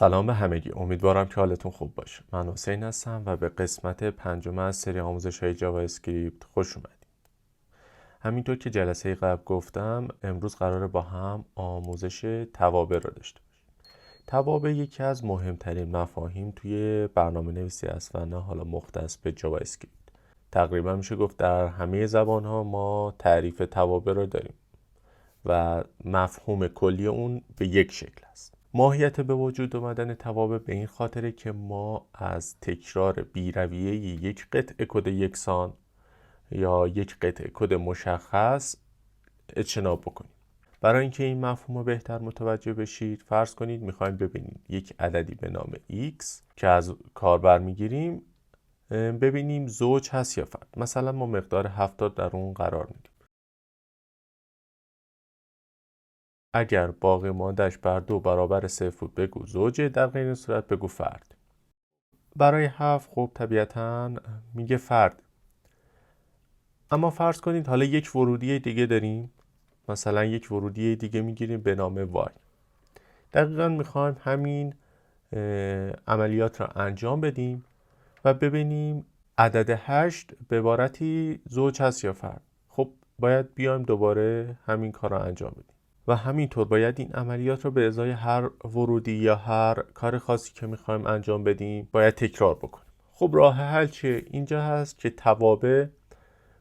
سلام به همگی، امیدوارم که حالتون خوب باشه. من حسین هستم و به قسمت پنجم از سری آموزش‌های جاوا اسکریپت خوش اومدید. همینطور که جلسه قبل گفتم، امروز قراره با هم آموزش توابع رو داشته باشیم. توابع یکی از مهمترین مفاهیم توی برنامه نویسی است و نه حالا مختص به جاوا اسکریپت. تقریبا میشه گفت در همه زبان‌ها ما تعریف توابع رو داریم و مفهوم کلی اون به یک شکل است. ماهیت به وجود آمدن توابع به این خاطره که ما از تکرار بی‌رویه یک قطعه کد یکسان یا یک قطعه کد مشخص اجتناب بکنیم. برای اینکه این مفهوم رو بهتر متوجه بشید، فرض کنید میخوایم ببینیم یک عددی به نام x که از کاربر میگیریم ببینیم زوج هست یا فرد. مثلا ما مقدار 70 در اون قرار میدیم. اگر باقی ماندهش بر 2 برابر 0 بود بگو زوجه، در غیر این صورت بگو فرد. برای 7 خب طبیعتاً میگه فرد. اما فرض کنید حالا یک ورودی دیگه داریم، مثلا یک ورودی دیگه میگیریم به نام y. دقیقاً میخوایم همین عملیات را انجام بدیم و ببینیم عدد 8 به عبارتی زوج هست یا فرد. خب باید بیایم دوباره همین کار را انجام بدیم و همینطور باید این عملیات رو به ازای هر ورودی یا هر کار خاصی که میخوایم انجام بدیم باید تکرار بکنیم. خب راه حل چیه؟ اینجا هست که توابع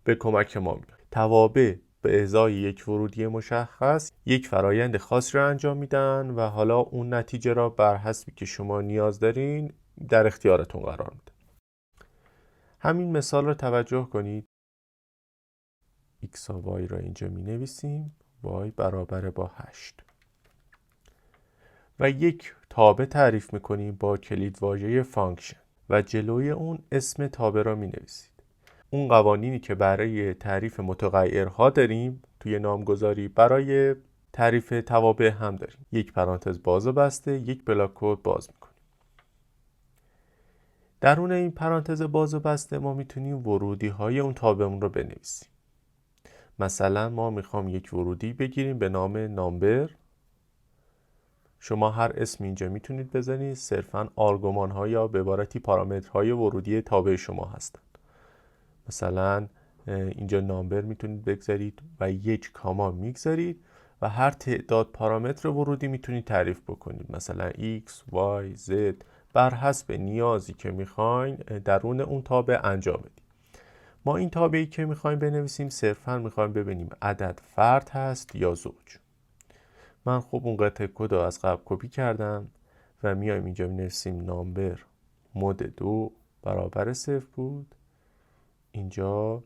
به کمک ما میاد. توابع به ازای یک ورودی مشخص یک فرایند خاصی رو انجام میدن و حالا اون نتیجه را بر حسبی که شما نیاز دارین در اختیارتون قرار میده. همین مثال رو توجه کنید. x و y را اینجا می نویسیم. y برابر با 8 و یک تابع تعریف میکنیم با کلید واژه فانکشن و جلوی اون اسم تابع را می نویسید. اون قوانینی که برای تعریف متغیرها داریم توی نامگذاری برای تعریف توابع هم داریم. یک پرانتز باز و بسته، یک بلاک کد باز میکنیم. درون این پرانتز باز و بسته ما میتونیم ورودی های اون تابعمون رو بنویسیم. مثلا ما میخوام یک ورودی بگیریم به نام نامبر. شما هر اسم اینجا میتونید بزنید، صرفاً آرگومان ها یا به عبارتی پارامترهای ورودی تابع شما هستند. مثلا اینجا نامبر میتونید بگذارید و یک کاما میگذارید و هر تعداد پارامتر ورودی میتونید تعریف بکنید، مثلا x, y, z بر حسب نیازی که میخواین درون اون تابع انجام بدید. ما این تابعی که میخوایم بنویسیم صرفاً میخوایم ببینیم عدد فرد هست یا زوج. من خب اون قطعه کد رو از قبل کپی کردم و میایم اینجا مینویسیم نامبر مود 2 برابر 0 بود. اینجا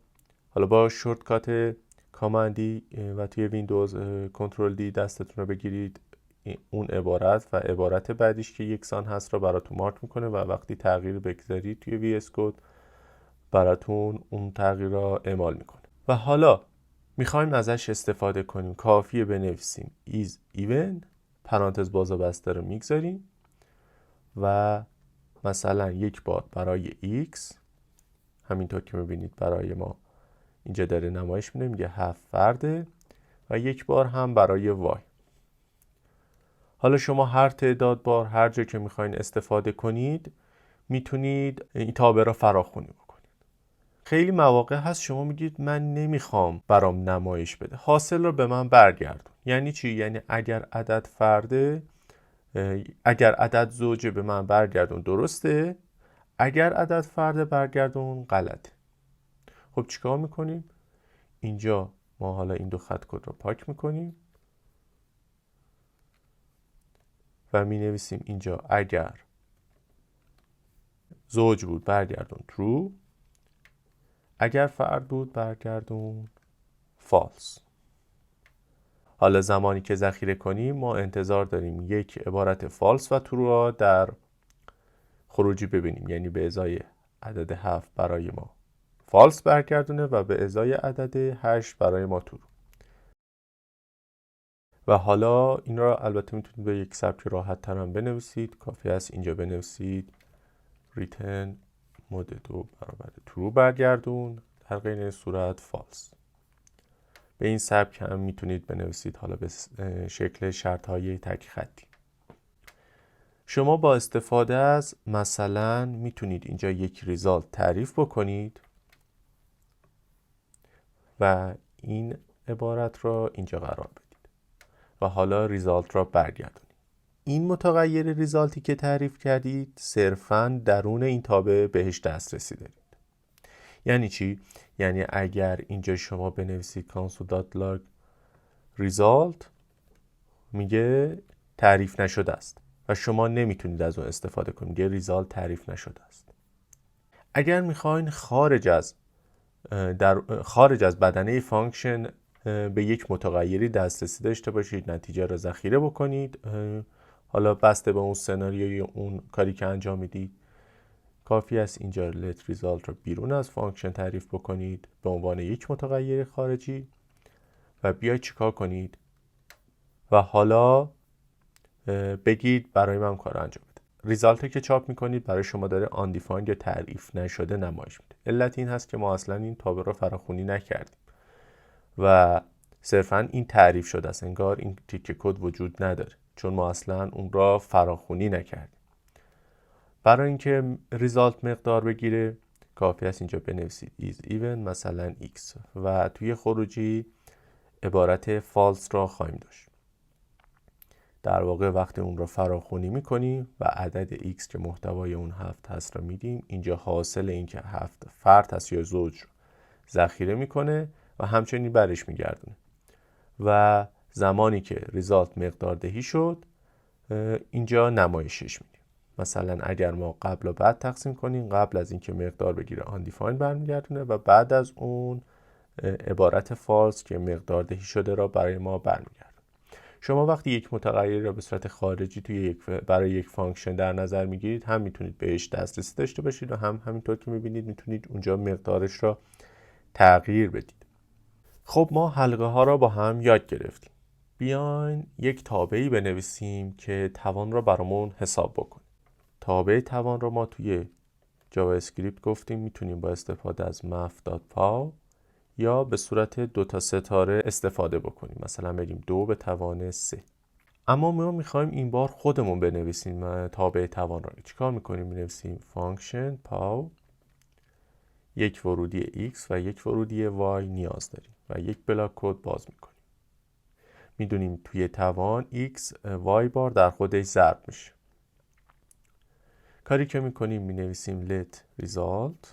حالا با شورتکات کامندی و توی ویندوز کنترل دی دستتون رو بگیرید، اون عبارت و عبارت بعدیش که یکسان هست رو براتون مارک میکنه و وقتی تغییر بگذارید توی وی اس کد براتون اون تغییر را اعمال میکنه. و حالا میخوایم ازش استفاده کنیم. کافیه بنویسیم is even پرانتز باز و بسته رو میگذاریم و مثلا یک بار برای x، همینطور که میبینید برای ما اینجا داره نمایش میده، میگه 7 فرده و یک بار هم برای y. حالا شما هر تعداد بار هر جا که میخواین استفاده کنید میتونید این تابع را فراخوانی بکنید. خیلی مواقع هست شما میگید من نمیخوام برام نمایش بده، حاصل رو به من برگردون. یعنی چی؟ یعنی اگر عدد فرده، اگر عدد زوجه به من برگردون درسته، اگر عدد فرده برگردون غلطه. خب چیکار میکنیم؟ اینجا ما حالا این دو خط کد رو پاک میکنیم و می نویسیم اینجا اگر زوج بود برگردون true، اگر فرد بود برگردون false. حالا زمانی که ذخیره کنیم ما انتظار داریم یک عبارت false و true را در خروجی ببینیم، یعنی به ازای عدد 7 برای ما false برگردونه و به ازای عدد 8 برای ما true. و حالا این را البته میتونید به یک سبک راحت تر هم بنویسید. کافی است اینجا بنویسید return مود 2 برابر true برگردون، در غیر این صورت false. به این سبک هم میتونید بنویسید حالا به شکل شرط های تک خطی. شما با استفاده از مثلا میتونید اینجا یک ریزالت تعریف بکنید و این عبارت را اینجا قرار بدید و حالا ریزالت را برگردونید. این متغیر ریزالتی که تعریف کردید صرفاً درون این تابع بهش دسترسی دارید. یعنی چی؟ یعنی اگر اینجا شما بنویسید console.log result میگه تعریف نشده است و شما نمیتونید از اون استفاده کنید، میگه ریزالت تعریف نشده است. اگر میخواین خارج از بدنه فانکشن به یک متغیری دسترسی داشته باشید، نتیجه را ذخیره بکنید، حالا بسته به اون سناریوی اون کاری که انجام میدید، کافی است اینجا let result رو بیرون از فانکشن تعریف بکنید به عنوان یک متغیر خارجی و بیاید چیکار کنید و حالا بگید برای من کار انجام بده. ریزالتی که چاپ میکنید برای شما داره undefined یا تعریف نشده نمایش میده. علت این هست که ما اصلا این تابع رو فراخوانی نکردیم و صرفا این تعریف شده است، انگار این تیکه کد وجود نداره چون ما اصلا اون را فراخوانی نکردیم. برای اینکه ریزالت مقدار بگیره کافی است اینجا بنویسید is even مثلا x و توی خروجی عبارت false را خواهیم داشت. در واقع وقتی اون را فراخوانی میکنیم و عدد x که محتوای اون 7 هست را میدیم، اینجا حاصل این که 7 فرد هست یا زوج رو ذخیره میکنه و همچنین برش میگردونه و زمانی که ریزالت مقدار دهی شد اینجا نمایشش میدیم. مثلا اگر ما قبل و بعد تقسیم کنیم، قبل از اینکه مقدار بگیره undefined برمیگردونه و بعد از اون عبارت false که مقدار دهی شده را برای ما برمیگردونه. شما وقتی یک متغیر را به صورت خارجی برای یک فانکشن در نظر میگیرید، هم میتونید بهش دسترسی داشته باشید و هم همینطور که میبینید میتونید اونجا مقدارش را تغییر بدید. خب ما حلقه ها را با هم یاد گرفتیم. بیاین یک تابعی بنویسیم که توان را برامون حساب بکنه. تابع توان را ما توی جاوا اسکریپت گفتیم میتونیم با استفاده از maf.pow یا به صورت 2 تا ستاره استفاده بکنیم، مثلا بگیم 2 به توان 3. اما ما میخوایم این بار خودمون بنویسیم تابع توان را. چیکار میکنیم؟ بنویسیم فانکشن pow یک ورودی x و یک ورودی y نیاز داریم و یک بلاک کد باز میکنیم. میدونیم توی توان x y بار در خودش ضرب میشه. کاری که میکنیم مینویسیم let result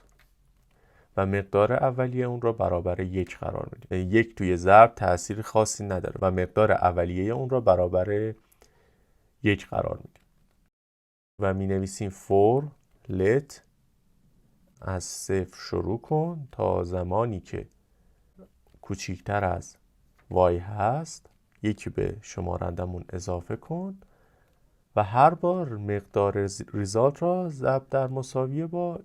و مقدار اولیه اون را برابر 1 قرار میدیم. 1 توی ضرب تأثیر خاصی نداره و مقدار اولیه اون را برابر 1 قرار میدیم و مینویسیم for let از 0 شروع کن تا زمانی که کوچیکتر از y هست، یکی به شمارندمون اضافه کن و هر بار مقدار ریزالت را ضرب در مساویه با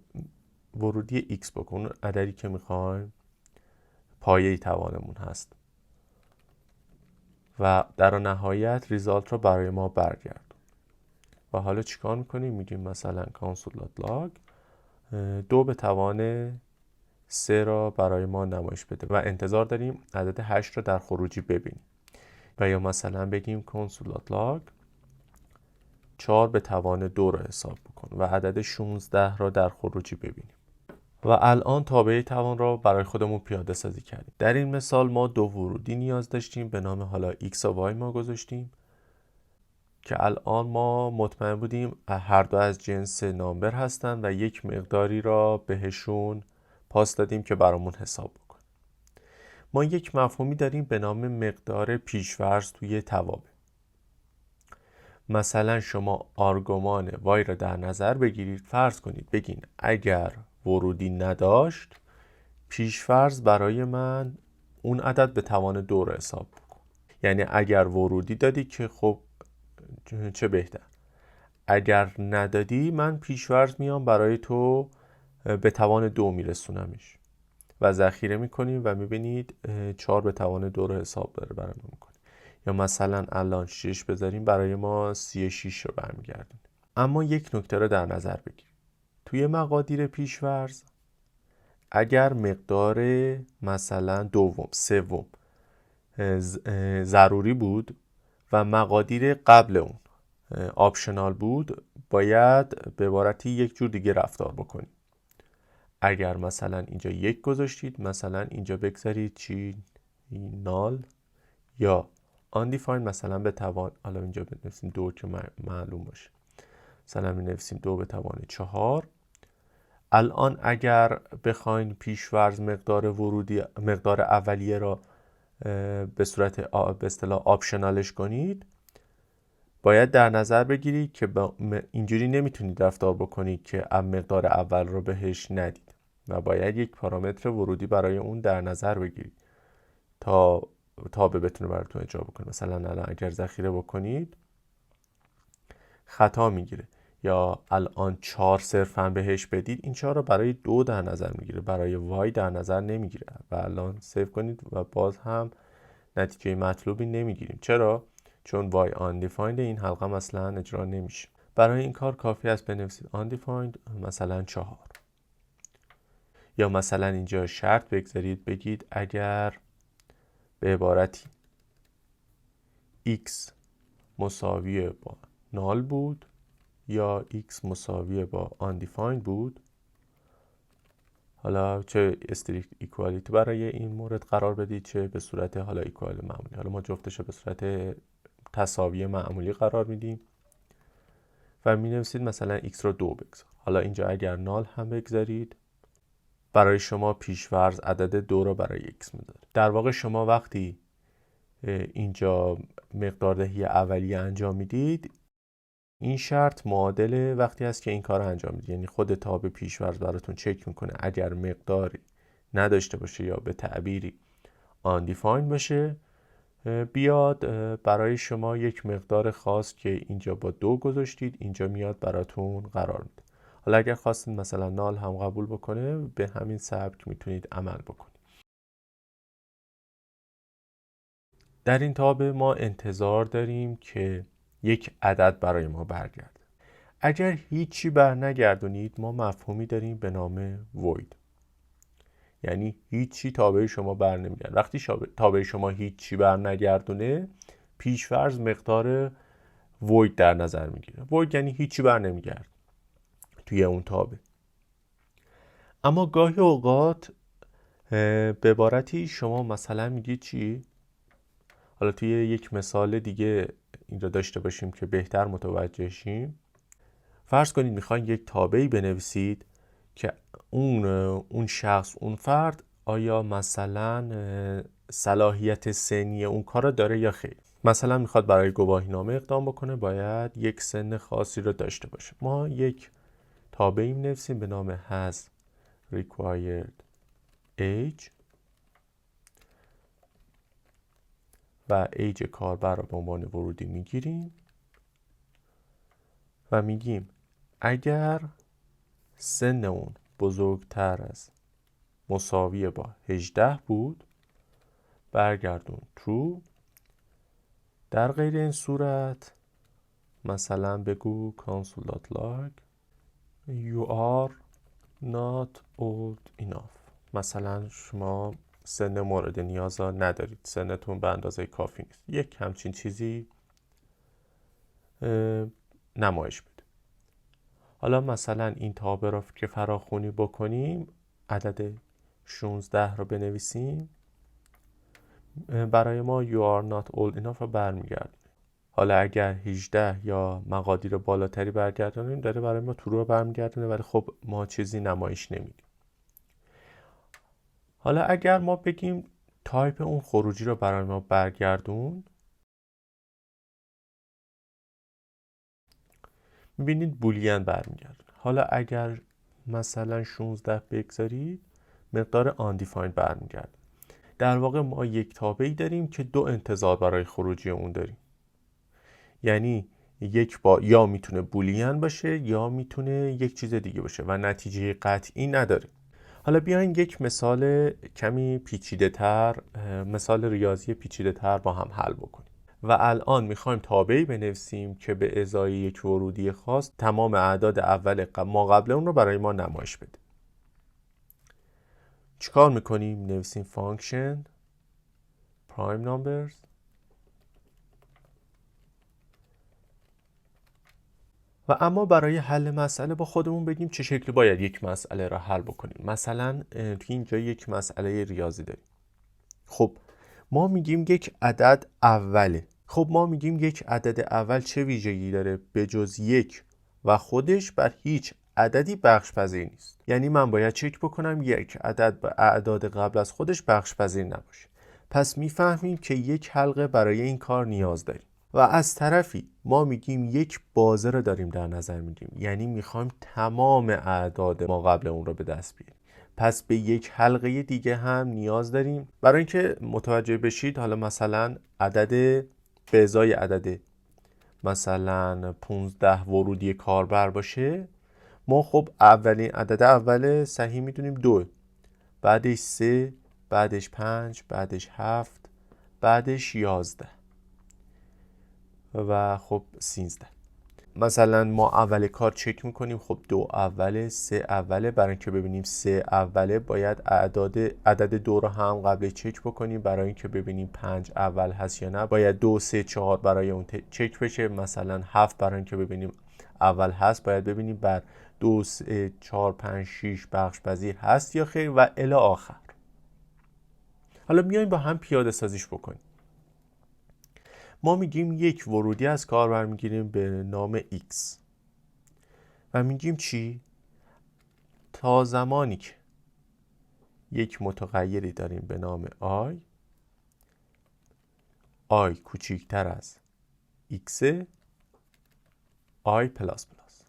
ورودی x بکن، عددی که میخوایم پایه توانمون هست و در نهایت ریزالت را برای ما برگردون. و حالا چیکار میکنیم؟ میگیم مثلا console.log 2 به توان 3 را برای ما نمایش بده و انتظار داریم عدد 8 را در خروجی ببینیم. و یا مثلا بگیم console.log 4 به توان 2 را حساب بکن و عدد 16 را در خروجی ببینیم. و الان تابع توان را برای خودمون پیاده سازی کردیم. در این مثال ما 2 ورودی نیاز داشتیم به نام حالا x و y ما گذاشتیم که الان ما مطمئن بودیم هر دو از جنس نامبر هستن و یک مقداری را بهشون پاس دادیم که برامون حساب بکن. ما یک مفهومی داریم به نام مقدار پیش‌فرض توی توابع. مثلا شما آرگومان y را در نظر بگیرید، فرض کنید بگین اگر ورودی نداشت پیش‌فرض برای من اون عدد به توان 2 را حساب بکن. یعنی اگر ورودی دادی که خب چه بهتر، اگر ندادی من پیش‌فرض میام برای تو به توان 2 میرسونمش و ذخیره میکنیم و میبینید 4 به توان 2 رو حساب داره برای ما میکنه. یا مثلا الان 6 بذاریم برای ما 36 رو برمیگردیم. اما یک نکته رو در نظر بگیرید. توی مقادیر پیش‌فرض اگر مقدار مثلا دوم، سوم ضروری بود و مقادیر قبل اون آپشنال بود باید به عبارتی یک جور دیگه رفتار بکنید. اگر مثلا اینجا 1 گذاشتید، مثلا اینجا بگذارید چی؟ نال یا undefined مثلا به توان، حالا اینجا بنویسیم 2 که معلوم باشه، مثلا بنویسیم 2 به توان 4. الان اگر بخواین پیش‌فرض مقدار اولیه را به صورت به اصطلاح آپشنالش کنید، باید در نظر بگیرید که اینجوری نمیتونید رفتار بکنید که مقدار اول رو بهش ندید و باید یک پارامتر ورودی برای اون در نظر بگیرید تا تابع بتونه براتون اجرا بکنه. مثلا الان اگر ذخیره بکنید خطا میگیره، یا الان 4 صرفا بهش بدید، این 4 رو برای 2 در نظر میگیره، برای وای در نظر نمیگیره و الان سیو کنید و باز هم نتیجه مطلوبی نمیگیریم. چرا؟ چون وای undefined این حلقه اصلا اجرا نمیشه. برای این کار کافی است بنویسید undefined مثلا 4، یا مثلا اینجا شرط بگذارید بگید اگر به عبارتی x مساوی با نال بود یا x مساوی با undefined بود، حالا چه استریکت ایکوالیتی برای این مورد قرار بدید چه به صورت حالا ایکوال معمولی. حالا ما جفتش رو به صورت تساوی معمولی قرار میدیم و می نویسید مثلا x رو 2 بگذار. حالا اینجا اگر نال هم بگذارید، برای شما پیش‌فرض عدد 2 رو برای x میذاره. در واقع شما وقتی اینجا مقداردهی اولیه انجام میدید، این شرط معادل وقتی است که این کار رو انجام میدید، یعنی خود تابع پیش‌فرض براتون چک میکنه اگر مقداری نداشته باشه یا به تعبیری undefined باشه، بیاد برای شما یک مقدار خاص که اینجا با 2 گذاشتید اینجا میاد براتون قرار میده. حالا اگر خواستید مثلا نال هم قبول بکنه، به همین سبک میتونید عمل بکنید. در این تابع ما انتظار داریم که یک عدد برای ما برگرده. اگر هیچی بر نگردونید، ما مفهومی داریم به نام void، یعنی هیچی تابع شما بر نمیگرد. وقتی تابع شما هیچی بر نگردونه، پیش‌فرض مقدار void در نظر میگیره. void یعنی هیچی بر نمیگرد توی اون تابع. اما گاهی اوقات به عبارتی شما مثلا میگید چی؟ حالا توی یک مثال دیگه این رو داشته باشیم که بهتر متوجه شیم. فرض کنید میخواین یک تابعی بنویسید که اون شخص، اون فرد آیا مثلا صلاحیت سنی اون کار رو داره یا خیر. مثلا میخواد برای گواهینامه اقدام بکنه، باید یک سن خاصی رو داشته باشه. ما یک تابعی می‌نویسیم به نام has required age و ایج کاربر رو به عنوان ورودی میگیریم و میگیم اگر سن اون بزرگتر از مساوی با 18 بود برگردون true. در غیر این صورت مثلا بگو console.log you are not old enough، مثلا شما سن مورد نیاز ندارید، سنتون به اندازه کافی نیست. یک همچین چیزی نمایش بده. حالا مثلا این تابع رو که فراخونی بکنیم، عدد 16 رو بنویسیم، برای ما you are not old enough رو برمیگرد. حالا اگر 18 یا مقادیر بالاتری برگردونیم، داره برای ما true رو برمیگردونه، ولی خب ما چیزی نمایش نمیدیم. حالا اگر ما بگیم تایپ اون خروجی رو برای ما برگردون، میبینید بولین برمیگردونه. حالا اگر مثلا 16 بگذارید، مقدار undefined برمیگرده. در واقع ما یک تابعی داریم که 2 انتظار برای خروجی اون داریم، یعنی یک با یا میتونه بولین باشه یا میتونه یک چیز دیگه باشه و نتیجه قطعی نداره. حالا بیاین یک مثال کمی پیچیده تر، مثال ریاضی پیچیده تر با هم حل بکنیم و الان میخوایم تابعی بنویسیم که به ازای یک ورودی خاص تمام اعداد اول ما قبل اون رو برای ما نمایش بده. چیکار میکنیم؟ نویسیم فانکشن prime numbers و اما برای حل مسئله با خودمون بگیم چه شکلی باید یک مسئله را حل بکنیم. مثلا توی اینجا یک مسئله ریاضی داریم. خب ما میگیم یک عدد اوله. خب ما میگیم یک عدد اول چه ویژگی داره؟ به جز یک و خودش بر هیچ عددی بخش پذیر نیست. یعنی من باید چک بکنم یک عدد به اعداد قبل از خودش بخش پذیر نباشه. پس میفهمیم که یک حلقه برای این کار نیاز داریم. و از طرفی ما میگیم یک بازه رو داریم در نظر میگیم، یعنی میخوایم تمام اعداد ما قبل اون رو به دست بیاریم. پس به یک حلقه دیگه هم نیاز داریم. برای اینکه متوجه بشید، حالا مثلا عدد به ازای عدد مثلا 15 ورودی کاربر باشه، ما خب اولین عدد اول صحیح میدونیم 2، بعدش 3، بعدش 5، بعدش 7، بعدش 11 و خب 13. مثلا ما اول کار چک میکنیم، خب 2 اوله، 3 اوله. برای اینکه ببینیم 3 اوله باید عدد 2 رو هم قبل چک بکنیم. برای اینکه ببینیم 5 اول هست یا نه باید 2 3 4 برای اون چک بشه. مثلا 7 برای اینکه ببینیم اول هست باید ببینیم بر 2 3 4 5 6 بخش پذیر هست یا خیر و الی آخر. حالا میایم با هم پیاده سازیش بکنیم. ما میگیم یک ورودی از کاربر میگیریم به نام X و میگیم چی؟ تا زمانی که یک متغیری داریم به نام I کوچیکتر از X I پلاس پلاس.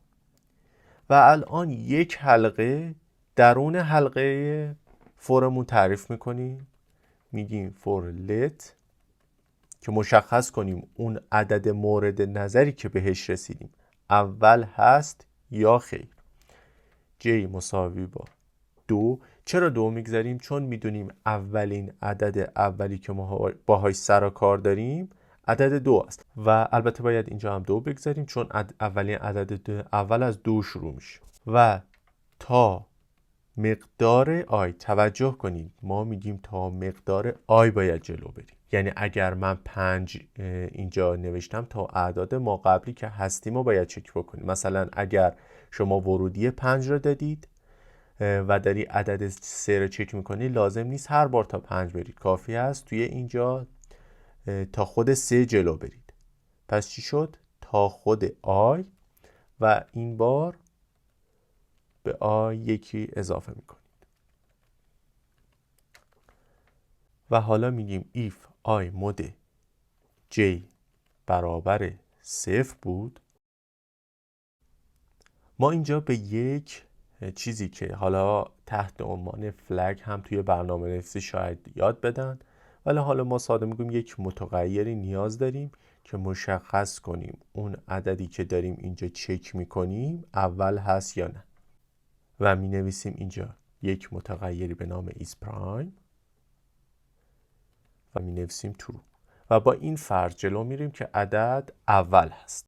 و الان یک حلقه درون حلقه فورمون تعریف میکنیم، میگیم for let که مشخص کنیم اون عدد مورد نظری که بهش رسیدیم اول هست یا خیر. J مساوی با 2. چرا 2 میگذاریم؟ چون میدونیم اولین عدد اولی که ما باهاش سر و کار داریم عدد 2 است و البته باید اینجا هم 2 بگذاریم چون اولین عدد اول از 2 شروع میشه. و تا مقدار I، توجه کنید ما میگیم تا مقدار I باید جلو بریم. یعنی اگر من 5 اینجا نوشتم تا اعداد ما قبلی که هستیم رو باید چک بکنیم. مثلا اگر شما ورودی 5 رو دادید و داری عدد 3 رو چک میکنی، لازم نیست هر بار تا 5 برید، کافی است توی اینجا تا خود 3 جلو برید. پس چی شد؟ تا خود I و این بار به I یکی اضافه میکنید. و حالا میگیم if I مود J برابر 0 بود، ما اینجا به یک چیزی که حالا تحت عنوان فلگ هم توی برنامه نویسی شاید یاد بدن، ولی حالا ما ساده میگیم یک متغیری نیاز داریم که مشخص کنیم اون عددی که داریم اینجا چک میکنیم اول هست یا نه. و می نویسیم اینجا یک متغیری به نام is prime و می نویسیم true و با این فرض جلو میریم که عدد اول هست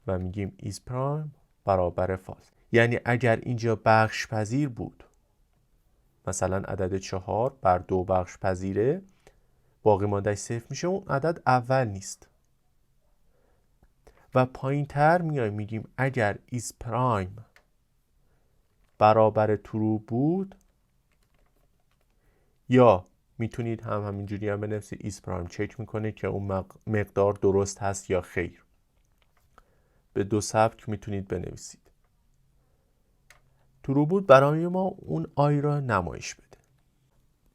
و میگیم is prime برابر false. یعنی اگر اینجا بخش پذیر بود، مثلا عدد 4 بر 2 بخش پذیره، باقی ماندهش 0 میشه، اون عدد اول نیست. و پایین تر میایم میگیم اگر is prime برابر true بود، یا میتونید همینجوری هم بنویسید is prime چک میکنه که اون مقدار درست هست یا خیر. به دو سبک میتونید بنویسید. true بود برای ما اون آی را نمایش بده.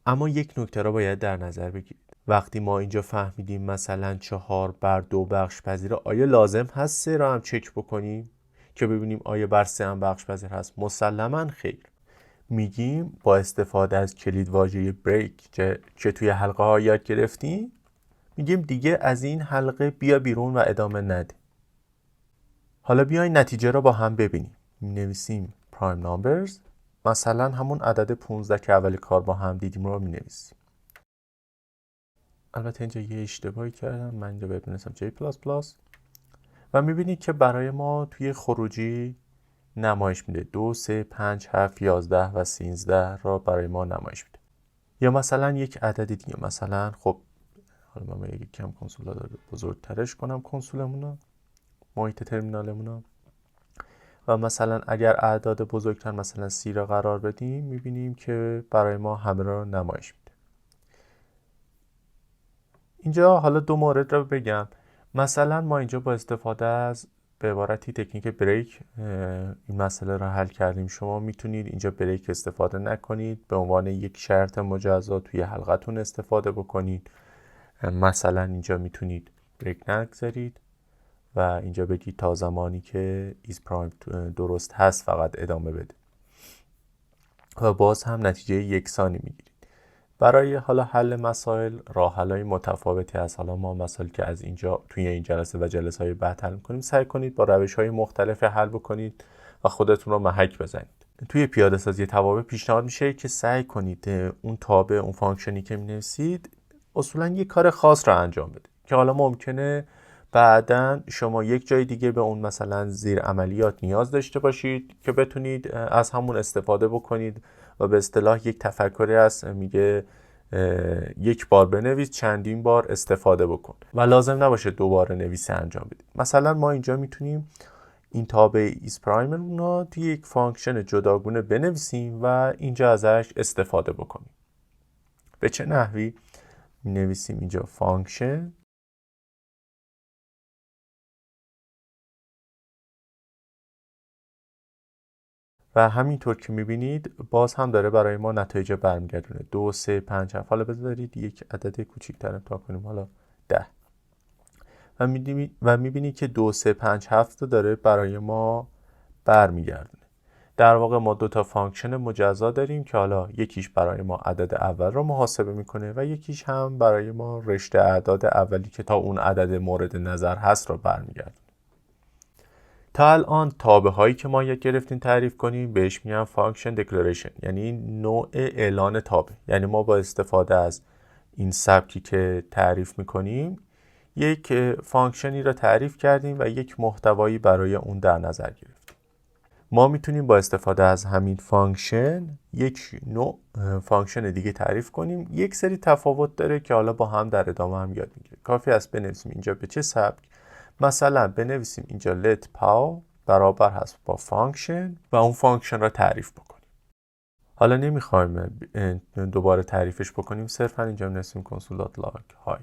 اما یک نکته را باید در نظر بگیرید. وقتی ما اینجا فهمیدیم مثلا 4 بر 2 بخش پذیره، آیا لازم هست 3 را هم چک بکنیم که ببینیم آیا بر 3 هم بخش پذیر هست؟ مسلماً خیر. میگیم با استفاده از کلید واژه بریک که توی حلقه ها یاد گرفتیم، میگیم دیگه از این حلقه بیا بیرون و ادامه نده. حالا بیاین نتیجه را با هم ببینیم. می نویسیم prime numbers، مثلا همون عدد 15 که اول کار با هم دیدیم رو می نویسیم. البته اینجا یه اشتباهی کردم، من اینجا باید بنویسم J++ و می بینید که برای ما توی خروجی نمایش میده 2 3 5 7 11 و 13 را برای ما نمایش میده. یا مثلا یک عدد دیگه، مثلا خب حالا من یک کم کنسول رو بزرگترش کنم کنسولمون رو. محیط ترمینالمون. و مثلا اگر اعداد بزرگتر مثلا 30 را قرار بدیم میبینیم که برای ما همه را نمایش میده. اینجا حالا دو مورد را بگم. مثلا ما اینجا با استفاده از به عبارتی تکنیک بریک این مسئله را حل کردیم. شما میتونید اینجا بریک استفاده نکنید، به عنوان یک شرط مجزا توی حلقتون استفاده بکنید. مثلا اینجا میتونید بریک نگذارید و اینجا بگید تا زمانی که ایز پرایم درست هست فقط ادامه بده و باز هم نتیجه یکسانی میگیرید. برای حالا حل مسائل راه حل‌های متفاوتی هست. حالا ما مسائلی که از اینجا توی این جلسه و جلسه‌های بعد حل می‌کنیم سعی کنید با روش‌های مختلف حل بکنید و خودتون رو محک بزنید. توی پیاده سازی توابع پیشنهاد میشه که سعی کنید اون تابع، اون فانکشنی که می‌نویسید اصولاً یک کار خاص را انجام بدید که حالا ممکنه بعداً شما یک جای دیگه به اون مثلا زیر عملیات نیاز داشته باشید که بتونید از همون استفاده بکنید و به اصطلاح یک تفکری هست میگه یک بار بنویس چندین بار استفاده بکن و لازم نباشه دوباره نویسی انجام بدید. مثلا ما اینجا میتونیم این تابع ایز پرایم رو توی یک فانکشن جداگونه بنویسیم و اینجا ازش استفاده بکنیم. به چه نحوی؟ نویسیم اینجا فانکشن و همینطور که میبینید باز هم داره برای ما نتایج برمیگردونه 2 3 5 7. حالا بذارید یک عدد کوچیک‌تر امتحان کنیم، حالا 10 و میبینید که 2 3 5 7 داره برای ما برمیگردونه. در واقع ما دو تا فانکشن مجزا داریم که حالا یکیش برای ما عدد اول رو محاسبه میکنه و یکیش هم برای ما رشته اعداد اولی که تا اون عدد مورد نظر هست رو برمیگردونه. تا الان تابع هایی که ما یک گرفتیم تعریف کنیم بهش میگن فانکشن دکلریشن، یعنی نوع اعلان تابع. یعنی ما با استفاده از این سبکی که تعریف میکنیم یک فانکشنی را تعریف کردیم و یک محتوایی برای اون در نظر گرفتیم. ما میتونیم با استفاده از همین فانکشن یک نوع فانکشن دیگه تعریف کنیم. یک سری تفاوت داره که حالا با هم در ادامه هم یاد میگیریم. کافی است بنویسیم اینجا به چه سبک. مثلا بنویسیم اینجا let pow برابر هست با فانکشن و اون فانکشن را تعریف بکنیم. حالا نمیخوایم دوباره تعریفش بکنیم، صرفا اینجا بنویسیم console.log های.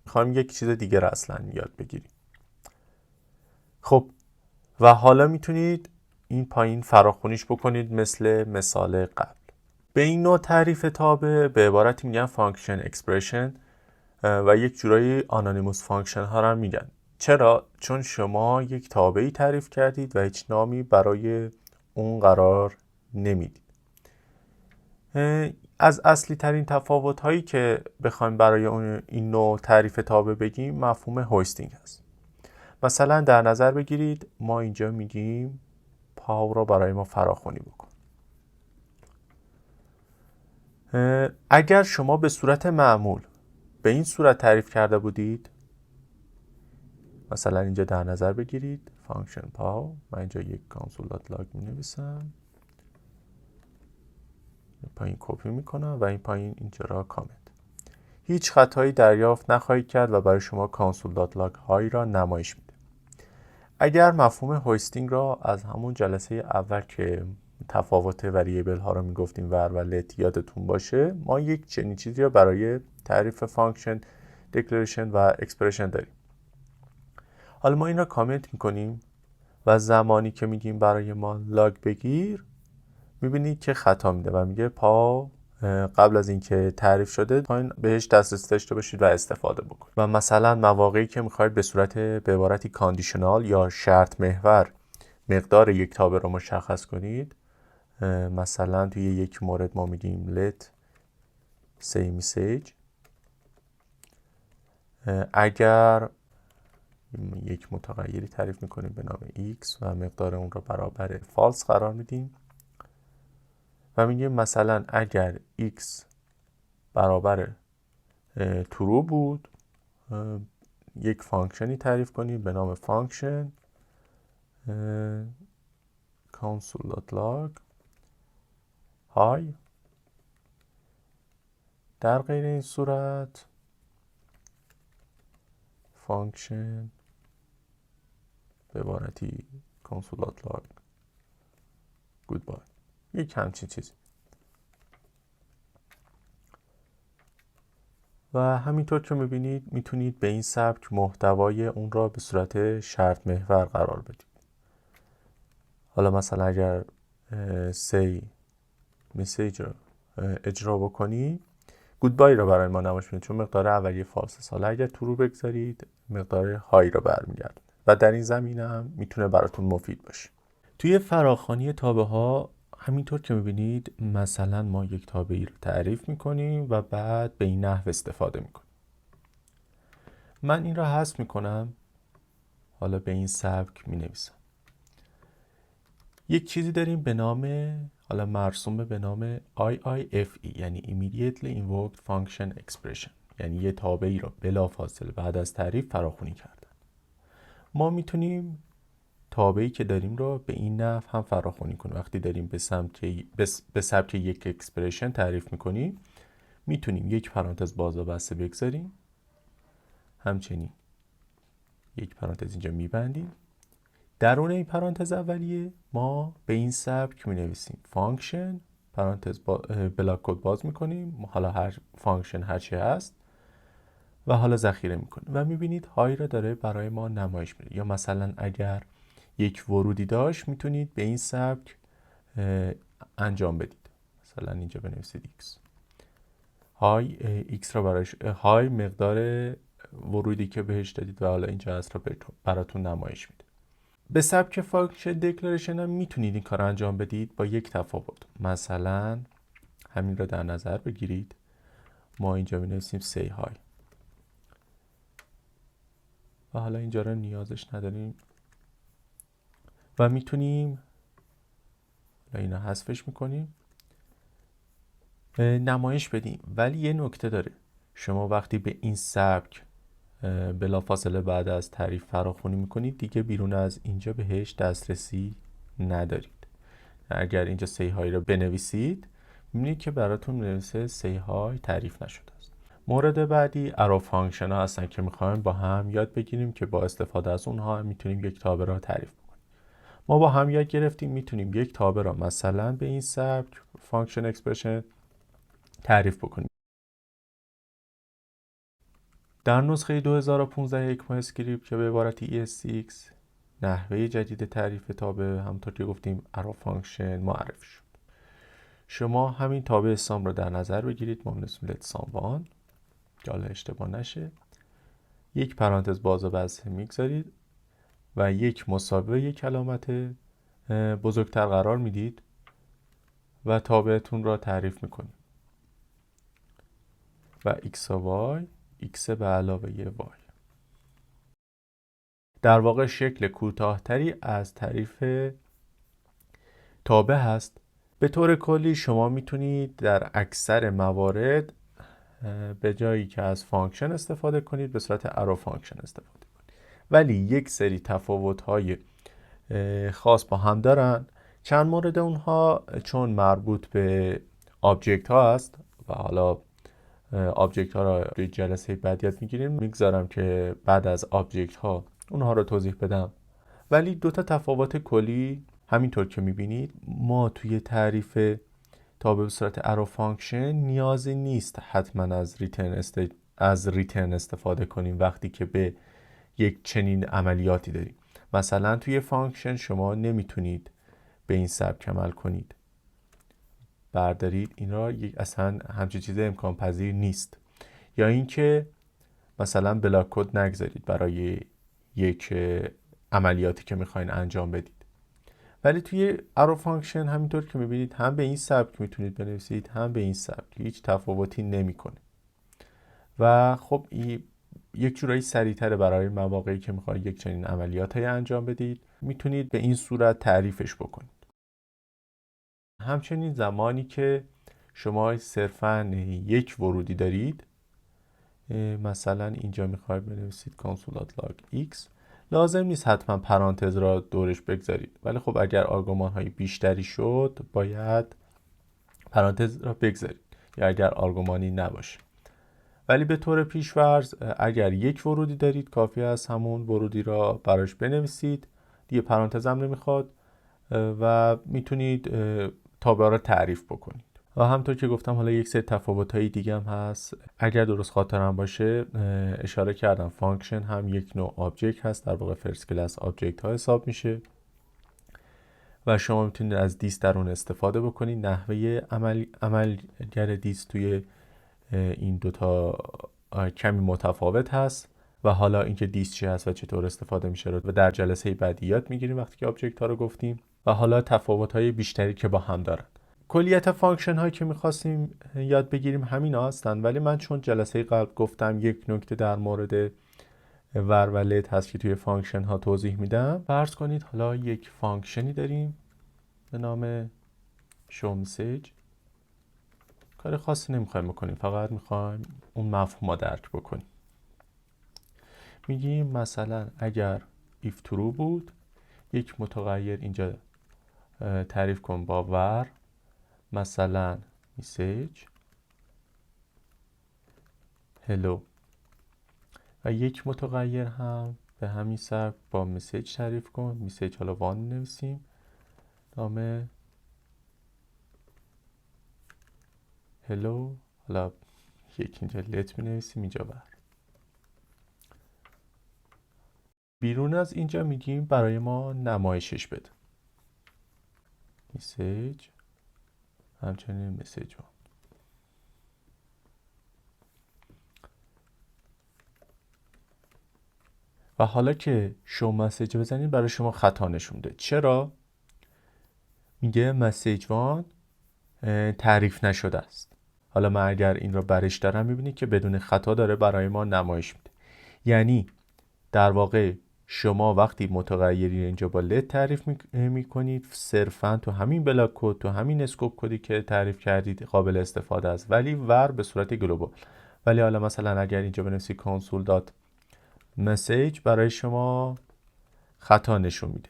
میخوایم یک چیز دیگه را اصلا یاد بگیریم. خب و حالا میتونید این پایین فراخونیش بکنید مثل مثال قبل. به این نوع تعریف تابع به عبارتی میگن فانکشن اکسپرشن و یک جورایی آنونیموس فانکشن ها را میگن. چرا؟ چون شما یک تابعی تعریف کردید و هیچ نامی برای اون قرار نمیدید. از اصلی ترین تفاوت هایی که بخوایم برای این نوع تعریف تابع بگیم مفهوم هوستینگ هست. مثلا در نظر بگیرید ما اینجا میگیم پاو را برای ما فراخوانی بکن. اگر شما به صورت معمول به این صورت تعریف کرده بودید، مثلا اینجا در نظر بگیرید فانکشن پاو، من اینجا یک console.log می نویسم، پایین کپی میکنم و این پایین اینجا را کامنت. هیچ خطایی دریافت نخواهید کرد و برای شما console.log هایی را نمایش میده. اگر مفهوم هوستینگ را از همون جلسه اول که تفاوت وریبل ها رو میگفتیم ور و لت یادتون باشه، ما یک چنین چیزی را برای تعریف فانکشن دکلریشن و اکسپرشن داریم. حالا ما این را کامنت میکنیم و زمانی که میگیم برای ما لاگ بگیر میبینید که خطا میده و میگه پا قبل از اینکه تعریف شده پایین بهش دسترسی داشته باشید و استفاده بکنید. و مثلا مواقعی که میخواید به صورت به عبارتی کاندیشنال یا شرط محور مقدار یک تابع رو مشخص کنید، مثلا توی یک مورد ما میگیم let say message، اگر یک متغیری تعریف میکنیم به نام x و مقدار اون رو برابر false قرار میدیم و میگیم مثلا اگر x برابر true بود یک فانکشنی تعریف کنیم به نام فانکشن console.log های. در غیر این صورت فانکشن به عبارتی کنسولات لاگ گودبای، یک همچین چیزی. و همینطور که میبینید میتونید به این سبک محتوای اون را به صورت شرط محور قرار بدید. حالا مثلا اگر سی مسیج رو اجرا بکنی گودبای رو برای ما نمایش میده، چون مقدار اولیه فالس. حالا اگر ترو بگذارید مقدار های رو برمیگرده و در این زمینه هم میتونه براتون مفید باشه. توی فراخوانی تابع ها همینطور که میبینید مثلا ما یک تابعی رو تعریف میکنیم و بعد به این نحو استفاده میکنیم. من این را حذف میکنم، حالا به این سبک مینویسم. یک چیزی داریم به نام، حالا مرسومه به نام IIFE، یعنی Immediately Invoked Function Expression، یعنی یه تابعی را بلافاصله بعد از تعریف فراخوانی کردن. ما میتونیم تابعی که داریم رو به این نحو هم فراخوانی کنیم. وقتی داریم به سبک یک اکسپرشن تعریف میکنیم میتونیم یک پرانتز باز و بسته بگذاریم، همچنین یک پرانتز اینجا میبندیم. درون این پرانتز اولیه ما به این سبک می نویسیم فانکشن، پرانتز بلاک کد باز میکنیم، حالا هر فانکشن هر چی هست و حالا ذخیره میکنیم و میبینید های را داره برای ما نمایش میده. یا مثلا اگر یک ورودی داشت میتونید به این سبک انجام بدید. مثلا اینجا بنویسید x های x را های مقدار ورودی که بهش دادید و حالا اینجا هست را براتون نمایش میده. به سبک فانکشن دکلریشن هم میتونید این کار انجام بدید با یک تفاوت. مثلا همین رو در نظر بگیرید، ما اینجا بنویسیم say hi و حالا اینجا رو نیازش نداریم و میتونیم اینا حذفش میکنیم نمایش بدیم. ولی یه نکته داره، شما وقتی به این سبک بلافاصله بعد از تعریف فراخوانی میکنید دیگه بیرون از اینجا بهش دسترسی ندارید. اگر اینجا سی های رو بنویسید میبینید که براتون نوشته سی های تعریف نشده است. مورد بعدی ارو فانکشن ها هستن که میخوایم با هم یاد بگیریم که با استفاده از اونها میتونیم یک تابع را تعریف بکنیم. ما با هم یاد گرفتیم میتونیم یک تابع را مثلا به این سبک فانکشن اکسپرشن تعریف بکنیم. در نسخه 2015 اکما اسکریپت که به عبارت ES6 نحوه جدید تعریف تابع همونطور که گفتیم ارو فانکشن معرفی شد. شما همین تابع سام رو در نظر بگیرید، ما بنویسیم let sum1 که حالا اشتباه نشه، یک پرانتز باز و بسته میگذارید و یک مساوی یک علامت بزرگتر قرار میدید و تابعتون را تعریف میکنید و x و y x به علاوه y در واقع شکل کوتاه‌تری از تعریف تابع هست. به طور کلی شما میتونید در اکثر موارد به جایی که از فانکشن استفاده کنید به صورت ارو فانکشن استفاده کنید، ولی یک سری تفاوت‌های خاص با هم دارن. چند مورد اونها چون مربوط به آبجکت ها است و حالا آبجکت ها را توی جلسه بعد یاد میگذارم که بعد از آبجکت ها اونها رو توضیح بدم. ولی دو تا تفاوت کلی همینطور که میبینید ما توی تعریف تابع به صورت ارو فانکشن نیازی نیست حتما از ریترن استفاده کنیم وقتی که به یک چنین عملیاتی داریم. مثلا توی فانکشن شما نمیتونید به این سبک عمل کنید، بردارید این را، اصلا همچین چیز امکان پذیر نیست. یا اینکه مثلا بلاک کد نگذارید برای یک عملیاتی که میخواین انجام بدید. ولی توی ارو فانکشن همینطور که میبینید هم به این سبک میتونید بنویسید هم به این سبک، هیچ تفاوتی نمیکنه و خب یک جورایی سریع‌تره برای مواقعی که میخواید یک چنین عملیاتی انجام بدید، میتونید به این صورت تعریفش بکنید. همچنین زمانی که شما صرفاً یک ورودی دارید، مثلا اینجا میخواید بنویسید کنسولات لاگ x، لازم نیست حتما پرانتز را دورش بگذارید، ولی خب اگر آرگومان های بیشتری شد باید پرانتز را بگذارید یا اگر آرگومانی نباشه. ولی به طور پیش‌فرض اگر یک ورودی دارید کافی است همون ورودی را براش بنویسید دیگه پرانتز هم نمیخواد و میتونید تابع رو تعریف بکنید. و همطور که گفتم حالا یک سری تفاوت‌های دیگه هم هست. اگر درست خاطرم باشه اشاره کردم فانکشن هم یک نوع آبجکت هست، در واقع فرست کلاس آبجکت ها حساب میشه و شما میتونید از دیس در اون استفاده بکنید. نحوه عملگر دیس توی این دوتا کمی متفاوت هست و حالا اینکه دیس چی هست و چطور استفاده میشه رو در جلسه بعدی یاد میگیریم وقتی که آبجکت ها رو گفتیم و حالا تفاوت های بیشتری که با هم دارن. کلیت فانکشن هایی که میخواستیم یاد بگیریم همین هستن، ولی من چون جلسه قبل گفتم یک نکته در مورد ور و لت هست که توی فانکشن ها توضیح میدم. فرض کنید حالا یک فانکشنی داریم به نام show message. کار خاصی نمیخوایم بکنیم، فقط میخوایم اون مفهوم رو درک بکنیم. میگیم مثلا اگر if true بود یک متغیر اینجا تعریف کن با ور مثلا message hello و یک متغیر هم به همین سبک با مسیج تعریف کن. مسیج حالا وان نویسیم، نام hello، حالا یک اینجا let می نویسیم اینجا بر. بیرون از اینجا میگیم برای ما نمایشش بده. مسیج همچنین مسیج وان. و حالا که شو مسیج بزنید برای شما خطا نشون میده. چرا؟ میگه مسیج وان تعریف نشده است. حالا من اگر این رو برش دارم میبینید که بدون خطا داره برای ما نمایش میده. یعنی در واقع شما وقتی متغیری اینجا با لت تعریف میکنید صرفا تو همین بلاک کد، تو همین اسکوپ کدی که تعریف کردید قابل استفاده است، ولی ور به صورت گلوبال. ولی حالا مثلا اگر اینجا بنویسید console.message برای شما خطا نشون میده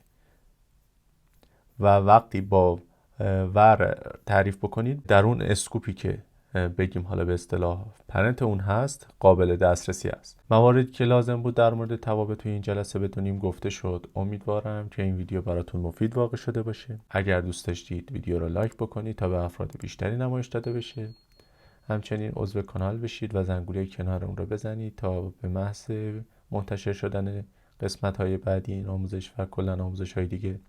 و وقتی با ور تعریف بکنید در اون اسکوپی که بگیم حالا به اصطلاح پرنت اون هست قابل دسترسی است. مواردی که لازم بود در مورد توابع توی این جلسه بدونیم گفته شد. امیدوارم که این ویدیو براتون مفید واقع شده باشه. اگر دوست داشتید ویدیو رو لایک بکنید تا به افراد بیشتری نمایش داده بشه. همچنین عضو کانال بشید و زنگوله کنار اون رو بزنید تا به محض منتشر شدن قسمت‌های بعدی این آموزش و کلا آموزش‌های دیگه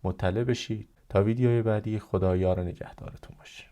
مطلع بشید. تا ویدیوی بعدی خدا یار نگهدارتون باشه.